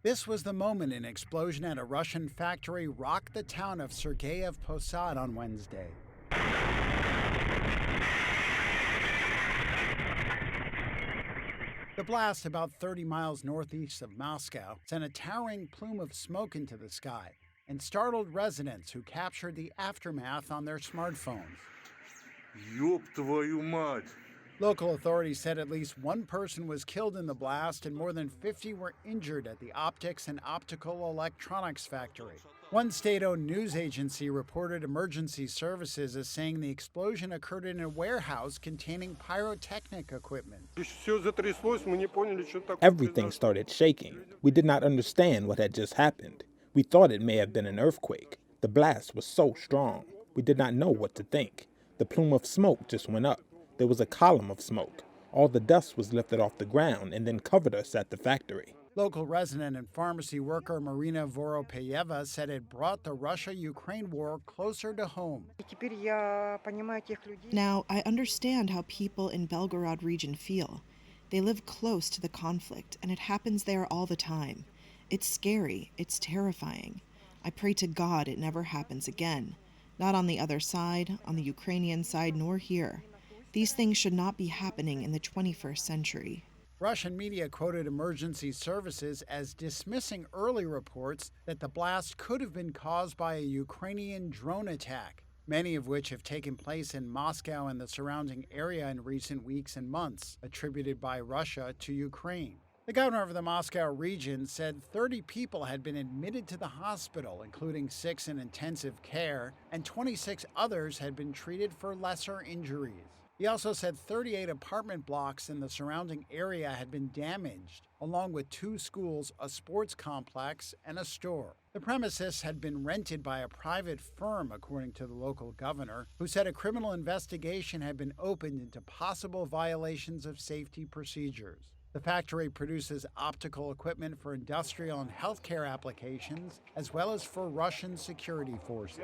This was the moment an explosion at a Russian factory rocked the town of Sergeyev Posad on Wednesday. The blast, about 30 miles northeast of Moscow, sent a towering plume of smoke into the sky and startled residents who captured the aftermath on their smartphones. Ёб твою мать! Local authorities said at least one person was killed in the blast and more than 50 were injured at the optics and optical electronics factory. One state-owned news agency reported emergency services as saying the explosion occurred in a warehouse containing pyrotechnic equipment. Everything started shaking. We did not understand what had just happened. We thought it may have been an earthquake. The blast was so strong. We did not know what to think. The plume of smoke just went up. There was a column of smoke. All the dust was lifted off the ground and then covered us at the factory. Local resident and pharmacy worker Marina Voropayeva said it brought the Russia-Ukraine war closer to home. Now, I understand how people in Belgorod region feel. They live close to the conflict, and it happens there all the time. It's scary. It's terrifying. I pray to God it never happens again. Not on the other side, on the Ukrainian side, nor here. These things should not be happening in the 21st century. Russian media quoted emergency services as dismissing early reports that the blast could have been caused by a Ukrainian drone attack, many of which have taken place in Moscow and the surrounding area in recent weeks and months, attributed by Russia to Ukraine. The governor of the Moscow region said 30 people had been admitted to the hospital, including 6 in intensive care, and 26 others had been treated for lesser injuries. He also said 38 apartment blocks in the surrounding area had been damaged, along with 2 schools, a sports complex, and a store. The premises had been rented by a private firm, according to the local governor, who said a criminal investigation had been opened into possible violations of safety procedures. The factory produces optical equipment for industrial and healthcare applications, as well as for Russian security forces.